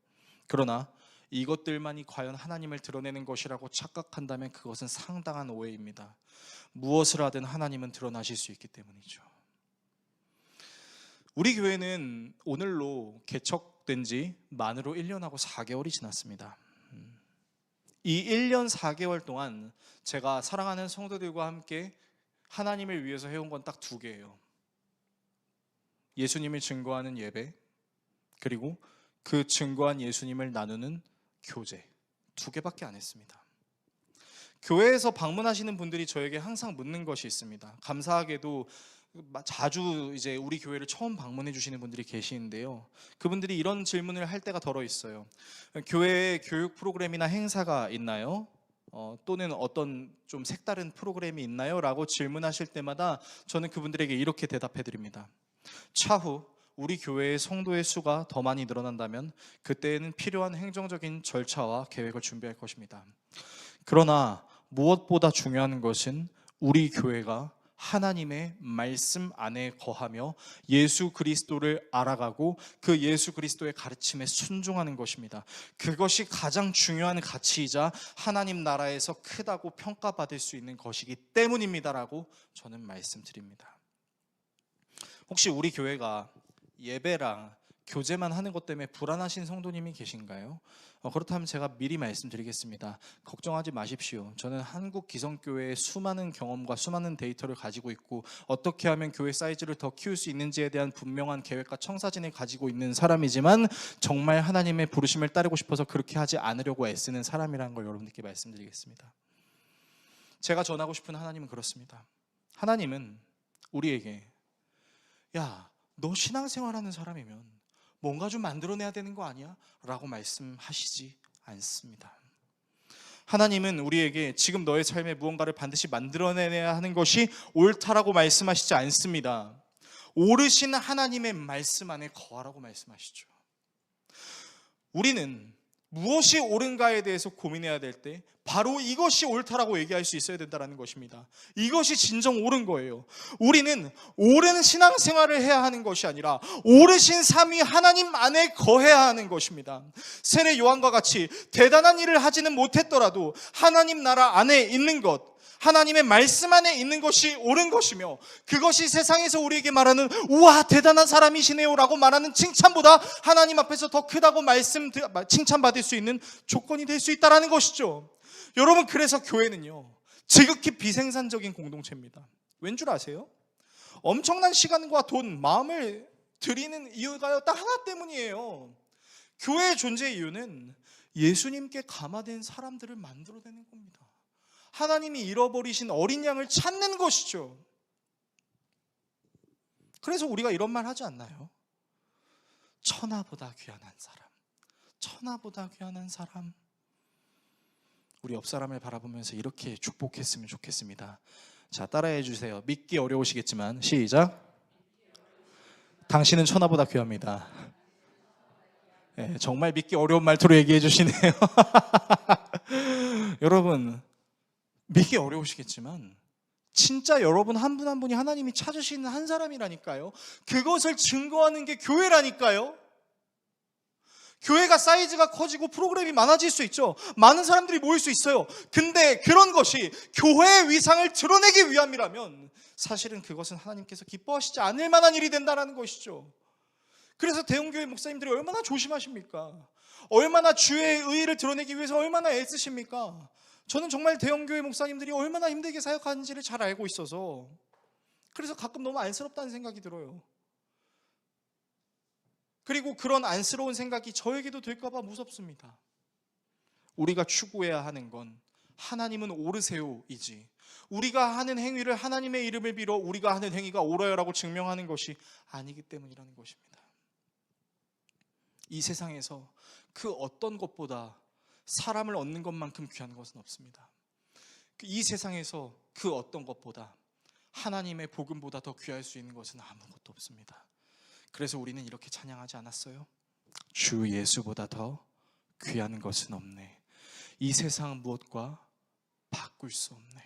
그러나 이것들만이 과연 하나님을 드러내는 것이라고 착각한다면 그것은 상당한 오해입니다. 무엇을 하든 하나님은 드러나실 수 있기 때문이죠. 우리 교회는 오늘로 개척 개척된 지 만으로 1년하고 4개월이 지났습니다. 이 1년 4개월 동안 제가 사랑하는 성도들과 함께 하나님을 위해서 해온 건 딱 2개예요. 예수님을 증거하는 예배, 그리고 그 증거한 예수님을 나누는 교제, 2개밖에 안 했습니다. 교회에서 방문하시는 분들이 저에게 항상 묻는 것이 있습니다. 감사하게도 자주 이제 우리 교회를 처음 방문해 주시는 분들이 계시는데요. 그분들이 이런 질문을 할 때가 덜어 있어요. 교회에 교육 프로그램이나 행사가 있나요? 또는 어떤 좀 색다른 프로그램이 있나요? 라고 질문하실 때마다 저는 그분들에게 이렇게 대답해 드립니다. 차후 우리 교회의 성도의 수가 더 많이 늘어난다면 그때에는 필요한 행정적인 절차와 계획을 준비할 것입니다. 그러나 무엇보다 중요한 것은 우리 교회가 하나님의 말씀 안에 거하며 예수 그리스도를 알아가고 그 예수 그리스도의 가르침에 순종하는 것입니다. 그것이 가장 중요한 가치이자 하나님 나라에서 크다고 평가받을 수 있는 것이기 때문입니다라고 저는 말씀드립니다. 혹시 우리 교회가 예배랑 교제만 하는 것 때문에 불안하신 성도님이 계신가요? 그렇다면 제가 미리 말씀드리겠습니다. 걱정하지 마십시오. 저는 한국 기성교회의 수많은 경험과 수많은 데이터를 가지고 있고 어떻게 하면 교회 사이즈를 더 키울 수 있는지에 대한 분명한 계획과 청사진을 가지고 있는 사람이지만 정말 하나님의 부르심을 따르고 싶어서 그렇게 하지 않으려고 애쓰는 사람이라는 걸 여러분들께 말씀드리겠습니다. 제가 전하고 싶은 하나님은 그렇습니다. 하나님은 우리에게 야, 너 신앙생활하는 사람이면 뭔가 좀 만들어내야 되는 거 아니야? 라고 말씀하시지 않습니다. 하나님은 우리에게 지금 너의 삶에 무언가를 반드시 만들어내야 하는 것이 옳다라고 말씀하시지 않습니다. 오르신 하나님의 말씀 안에 거하라고 말씀하시죠. 우리는 무엇이 옳은가에 대해서 고민해야 될 때 바로 이것이 옳다라고 얘기할 수 있어야 된다는 것입니다. 이것이 진정 옳은 거예요. 우리는 옳은 신앙생활을 해야 하는 것이 아니라 오르신 삼위 하나님 안에 거해야 하는 것입니다. 세례 요한과 같이 대단한 일을 하지는 못했더라도 하나님 나라 안에 있는 것, 하나님의 말씀 안에 있는 것이 옳은 것이며 그것이 세상에서 우리에게 말하는 우와 대단한 사람이시네요 라고 말하는 칭찬보다 하나님 앞에서 더 크다고 칭찬받을 수 있는 조건이 될 수 있다는 것이죠. 여러분, 그래서 교회는요 지극히 비생산적인 공동체입니다. 왠 줄 아세요? 엄청난 시간과 돈, 마음을 드리는 이유가 딱 하나 때문이에요. 교회의 존재의 이유는 예수님께 감화된 사람들을 만들어내는 겁니다. 하나님이 잃어버리신 어린 양을 찾는 것이죠. 그래서 우리가 이런 말 하지 않나요? 천하보다 귀한 한 사람, 천하보다 귀한 한 사람. 우리 옆 사람을 바라보면서 이렇게 축복했으면 좋겠습니다. 자, 따라해 주세요. 믿기 어려우시겠지만 시작. 당신은 천하보다 귀합니다. 네, 정말 믿기 어려운 말투로 얘기해 주시네요. 여러분, 믿기 어려우시겠지만 진짜 여러분 한 분 한 분이 하나님이 찾으시는 한 사람이라니까요. 그것을 증거하는 게 교회라니까요. 교회가 사이즈가 커지고 프로그램이 많아질 수 있죠. 많은 사람들이 모일 수 있어요. 근데 그런 것이 교회의 위상을 드러내기 위함이라면 사실은 그것은 하나님께서 기뻐하시지 않을 만한 일이 된다는 것이죠. 그래서 대형교회 목사님들이 얼마나 조심하십니까? 얼마나 주의 의의를 드러내기 위해서 얼마나 애쓰십니까? 저는 정말 대형교회 목사님들이 얼마나 힘들게 사역하는지를 잘 알고 있어서 그래서 가끔 너무 안쓰럽다는 생각이 들어요. 그리고 그런 안쓰러운 생각이 저에게도 될까 봐 무섭습니다. 우리가 추구해야 하는 건 하나님은 오르세요이지 우리가 하는 행위를 하나님의 이름을 빌어 우리가 하는 행위가 옳아요라고 증명하는 것이 아니기 때문이라는 것입니다. 이 세상에서 그 어떤 것보다 사람을 얻는 것만큼 귀한 것은 없습니다. 이 세상에서 그 어떤 것보다 하나님의 복음보다 더 귀할 수 있는 것은 아무것도 없습니다. 그래서 우리는 이렇게 찬양하지 않았어요? 주 예수보다 더 귀한 것은 없네. 이 세상 무엇과 바꿀 수 없네.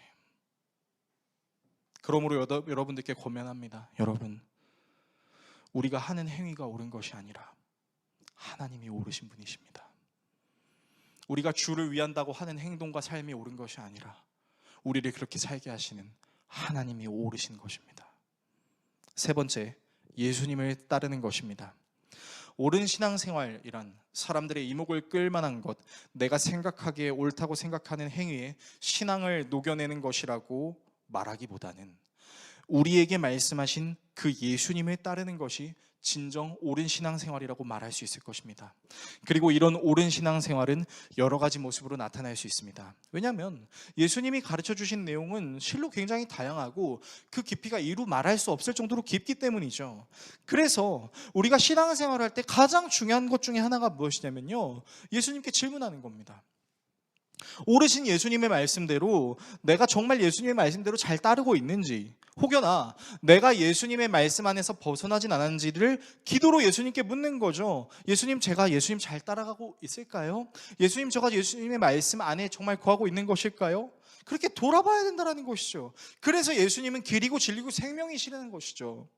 그러므로 여러분들께 고면합니다. 여러분, 우리가 하는 행위가 옳은 것이 아니라 하나님이 옳으신 분이십니다. 우리가 주를 위한다고 하는 행동과 삶이 옳은 것이 아니라 우리를 그렇게 살게 하시는 하나님이 옳으신 것입니다. 세 번째, 예수님을 따르는 것입니다. 옳은 신앙생활이란 사람들의 이목을 끌만한 것, 내가 생각하기에 옳다고 생각하는 행위에 신앙을 녹여내는 것이라고 말하기보다는 우리에게 말씀하신 그 예수님을 따르는 것이 진정 옳은 신앙생활이라고 말할 수 있을 것입니다. 그리고 이런 옳은 신앙생활은 여러 가지 모습으로 나타날 수 있습니다. 왜냐하면 예수님이 가르쳐 주신 내용은 실로 굉장히 다양하고 그 깊이가 이루 말할 수 없을 정도로 깊기 때문이죠. 그래서 우리가 신앙생활을 할 때 가장 중요한 것 중에 하나가 무엇이냐면요, 예수님께 질문하는 겁니다. 오르신 예수님의 말씀대로 내가 정말 예수님의 말씀대로 잘 따르고 있는지, 혹여나 내가 예수님의 말씀 안에서 벗어나진 않았는지를 기도로 예수님께 묻는 거죠. 예수님, 제가 예수님 잘 따라가고 있을까요? 예수님, 제가 예수님의 말씀 안에 정말 거하고 있는 것일까요? 그렇게 돌아봐야 된다는 것이죠. 그래서 예수님은 길이고 진리고 생명이시라는 것이죠.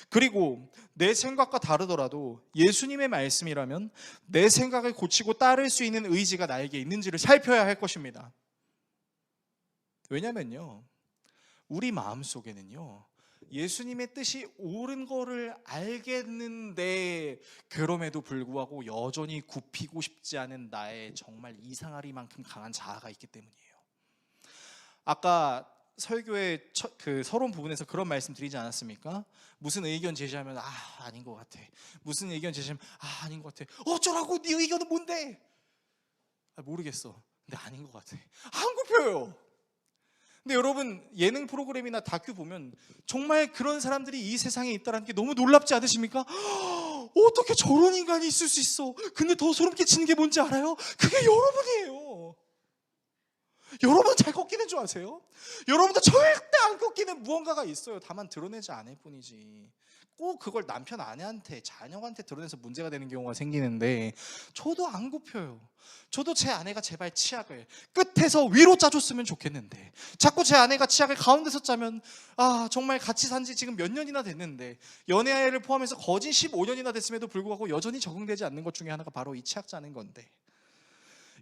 그리고 내 생각과 다르더라도 예수님의 말씀이라면 내 생각을 고치고 따를 수 있는 의지가 나에게 있는지를 살펴야 할 것입니다. 왜냐면요, 우리 마음속에는요, 예수님의 뜻이 옳은 거를 알겠는데 그럼에도 불구하고 여전히 굽히고 싶지 않은 나의 정말 이상하리만큼 강한 자아가 있기 때문이에요. 아까 설교의 그 서론 부분에서 그런 말씀 드리지 않았습니까? 무슨 의견 제시하면 아닌 것 같아. 무슨 의견 제시하면 아닌 것 같아. 어쩌라고, 네 의견은 뭔데? 모르겠어. 근데 아닌 것 같아. 안 굽혀요. 근데 여러분, 예능 프로그램이나 다큐 보면 정말 그런 사람들이 이 세상에 있다는 게 너무 놀랍지 않으십니까? 어떻게 저런 인간이 있을 수 있어? 근데 더 소름 끼치는 게 뭔지 알아요? 그게 여러분이에요. 여러분 잘 꺾이는 줄 아세요? 여러분도 절대 안 꺾이는 무언가가 있어요. 다만 드러내지 않을 뿐이지. 꼭 그걸 남편, 아내한테, 자녀한테 드러내서 문제가 되는 경우가 생기는데, 저도 안 굽혀요. 저도 제 아내가 제발 치약을 끝에서 위로 짜줬으면 좋겠는데, 자꾸 제 아내가 치약을 가운데서 짜면 정말 같이 산 지 지금 몇 년이나 됐는데, 연애를 포함해서 거진 15년이나 됐음에도 불구하고 여전히 적응되지 않는 것 중에 하나가 바로 이 치약 짜는 건데,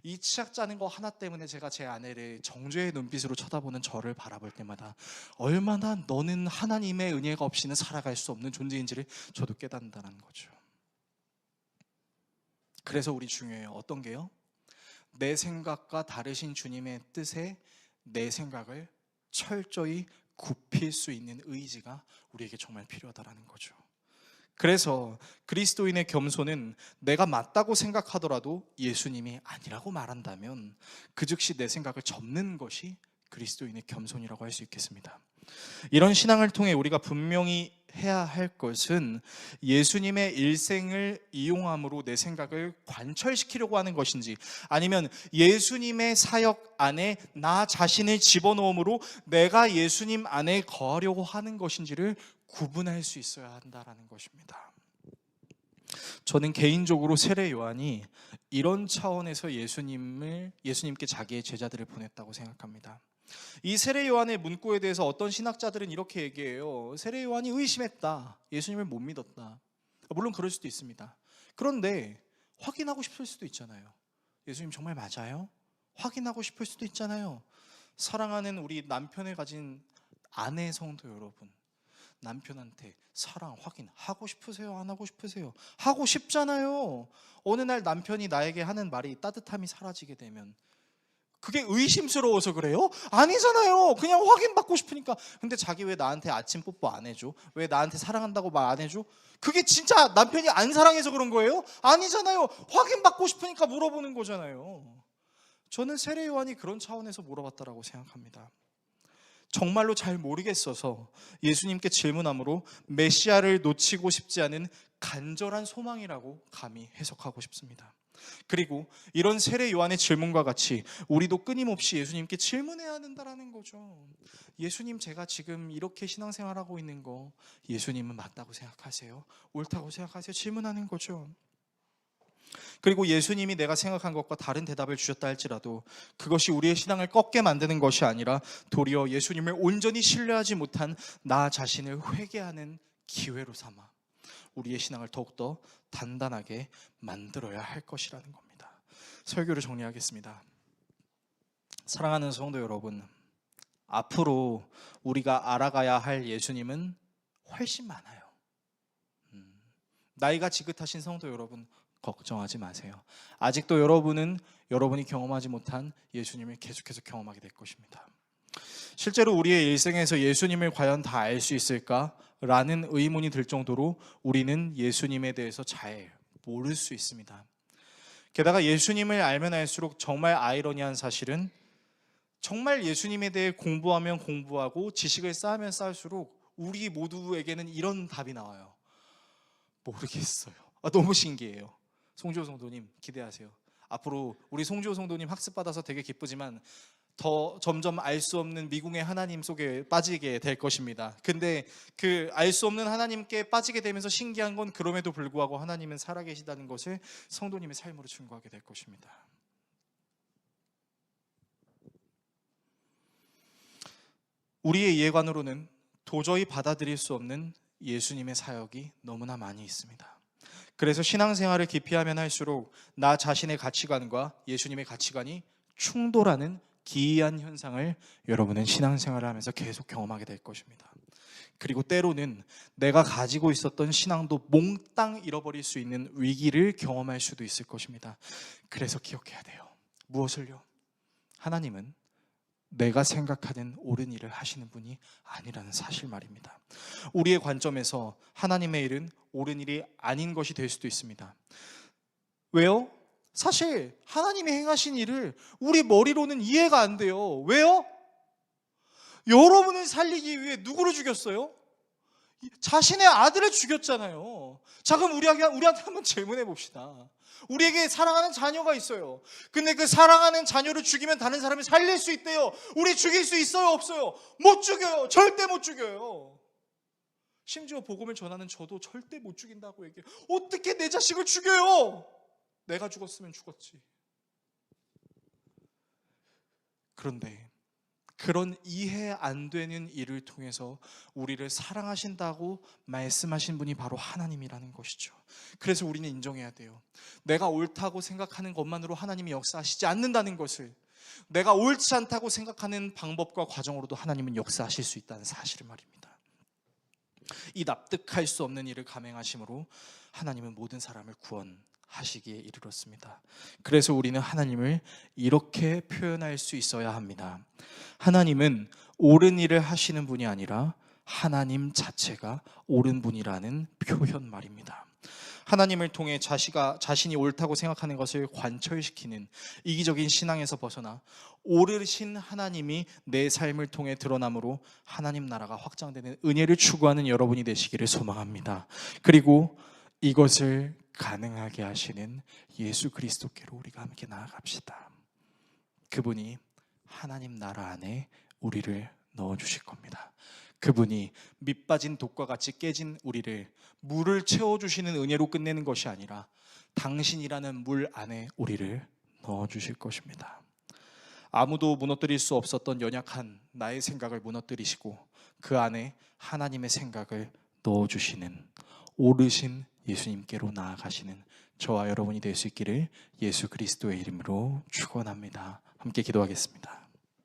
이 치약 짜는 거 하나 때문에 제가 제 아내를 정죄의 눈빛으로 쳐다보는 저를 바라볼 때마다 얼마나 너는 하나님의 은혜가 없이는 살아갈 수 없는 존재인지를 저도 깨닫는다는 거죠. 그래서 우리 중요해요. 어떤 게요? 내 생각과 다르신 주님의 뜻에 내 생각을 철저히 굽힐 수 있는 의지가 우리에게 정말 필요하다는 거죠. 그래서 그리스도인의 겸손은 내가 맞다고 생각하더라도 예수님이 아니라고 말한다면 그 즉시 내 생각을 접는 것이 그리스도인의 겸손이라고 할 수 있겠습니다. 이런 신앙을 통해 우리가 분명히 해야 할 것은 예수님의 일생을 이용함으로 내 생각을 관철시키려고 하는 것인지, 아니면 예수님의 사역 안에 나 자신을 집어넣음으로 내가 예수님 안에 거하려고 하는 것인지를 구분할 수 있어야 한다는 것입니다. 저는 개인적으로 세례 요한이 이런 차원에서 예수님께 자기의 제자들을 보냈다고 생각합니다. 이 세례 요한의 문구에 대해서 어떤 신학자들은 이렇게 얘기해요. 세례 요한이 의심했다. 예수님을 못 믿었다. 물론 그럴 수도 있습니다. 그런데 확인하고 싶을 수도 있잖아요. 예수님 정말 맞아요? 확인하고 싶을 수도 있잖아요. 사랑하는 우리 남편을 가진 아내 성도 여러분, 남편한테 사랑 확인하고 싶으세요? 안 하고 싶으세요? 하고 싶잖아요. 어느 날 남편이 나에게 하는 말이 따뜻함이 사라지게 되면 그게 의심스러워서 그래요? 아니잖아요. 그냥 확인받고 싶으니까. 근데 자기 왜 나한테 아침 뽀뽀 안 해줘? 왜 나한테 사랑한다고 말 안 해줘? 그게 진짜 남편이 안 사랑해서 그런 거예요? 아니잖아요. 확인받고 싶으니까 물어보는 거잖아요. 저는 세례 요한이 그런 차원에서 물어봤다라고 생각합니다. 정말로 잘 모르겠어서 예수님께 질문함으로 메시아를 놓치고 싶지 않은 간절한 소망이라고 감히 해석하고 싶습니다. 그리고 이런 세례 요한의 질문과 같이 우리도 끊임없이 예수님께 질문해야 한다는 거죠. 예수님, 제가 지금 이렇게 신앙생활하고 있는 거 예수님은 맞다고 생각하세요? 옳다고 생각하세요? 질문하는 거죠. 그리고 예수님이 내가 생각한 것과 다른 대답을 주셨다 할지라도 그것이 우리의 신앙을 꺾게 만드는 것이 아니라 도리어 예수님을 온전히 신뢰하지 못한 나 자신을 회개하는 기회로 삼아 우리의 신앙을 더욱더 단단하게 만들어야 할 것이라는 겁니다. 설교를 정리하겠습니다. 사랑하는 성도 여러분, 앞으로 우리가 알아가야 할 예수님은 훨씬 많아요. 나이가 지긋하신 성도 여러분, 걱정하지 마세요. 아직도 여러분이 경험하지 못한 예수님을 계속해서 경험하게 될 것입니다. 실제로 우리의 일생에서 예수님을 과연 다 알 수 있을까라는 의문이 들 정도로 우리는 예수님에 대해서 잘 모를 수 있습니다. 게다가 예수님을 알면 알수록 정말 아이러니한 사실은 정말 예수님에 대해 공부하면 공부하고 지식을 쌓으면 쌓을수록 우리 모두에게는 이런 답이 나와요. 모르겠어요. 너무 신기해요. 송지호 성도님 기대하세요. 앞으로 우리 송지호 성도님 학습받아서 되게 기쁘지만 더 점점 알 수 없는 미궁의 하나님 속에 빠지게 될 것입니다. 근데 그 알 수 없는 하나님께 빠지게 되면서 신기한 건 그럼에도 불구하고 하나님은 살아계시다는 것을 성도님의 삶으로 증거하게 될 것입니다. 우리의 이해관으로는 도저히 받아들일 수 없는 예수님의 사역이 너무나 많이 있습니다. 그래서 신앙생활을 깊이 하면 할수록 나 자신의 가치관과 예수님의 가치관이 충돌하는 기이한 현상을 여러분은 신앙생활을 하면서 계속 경험하게 될 것입니다. 그리고 때로는 내가 가지고 있었던 신앙도 몽땅 잃어버릴 수 있는 위기를 경험할 수도 있을 것입니다. 그래서 기억해야 돼요. 무엇을요? 하나님은 내가 생각하는 옳은 일을 하시는 분이 아니라는 사실 말입니다. 우리의 관점에서 하나님의 일은 옳은 일이 아닌 것이 될 수도 있습니다. 왜요? 사실 하나님이 행하신 일을 우리 머리로는 이해가 안 돼요. 왜요? 여러분을 살리기 위해 누구를 죽였어요? 자신의 아들을 죽였잖아요. 자, 그럼 우리한테 한번 질문해 봅시다. 우리에게 사랑하는 자녀가 있어요. 근데 그 사랑하는 자녀를 죽이면 다른 사람을 살릴 수 있대요. 우리 죽일 수 있어요, 없어요? 못 죽여요. 절대 못 죽여요. 심지어 복음을 전하는 저도 절대 못 죽인다고 얘기해요. 어떻게 내 자식을 죽여요? 내가 죽었으면 죽었지. 그런데 그런 이해 안 되는 일을 통해서 우리를 사랑하신다고 말씀하신 분이 바로 하나님이라는 것이죠. 그래서 우리는 인정해야 돼요. 내가 옳다고 생각하는 것만으로 하나님이 역사하시지 않는다는 것을, 내가 옳지 않다고 생각하는 방법과 과정으로도 하나님은 역사하실 수 있다는 사실을 말입니다. 이 납득할 수 없는 일을 감행하심으로 하나님은 모든 사람을 구원하시기에 이르렀습니다. 그래서 우리는 하나님을 이렇게 표현할 수 있어야 합니다. 하나님은 옳은 일을 하시는 분이 아니라 하나님 자체가 옳은 분이라는 표현 말입니다. 하나님을 통해 자신이 옳다고 생각하는 것을 관철시키는 이기적인 신앙에서 벗어나 옳으신 하나님이 내 삶을 통해 드러남으로 하나님 나라가 확장되는 은혜를 추구하는 여러분이 되시기를 소망합니다. 그리고 이것을 가능하게 하시는 예수 그리스도께로 우리가 함께 나아갑시다. 그분이 하나님 나라 안에 우리를 넣어주실 겁니다. 그분이 밑빠진 독과 같이 깨진 우리를 물을 채워주시는 은혜로 끝내는 것이 아니라 당신이라는 물 안에 우리를 넣어주실 것입니다. 아무도 무너뜨릴 수 없었던 연약한 나의 생각을 무너뜨리시고 그 안에 하나님의 생각을 넣어주시는 오르신 예수님께로 나아가시는 저와 여러분이 될 수 있기를 예수 그리스도의 이름으로 축원합니다. 함께 기도하겠습니다.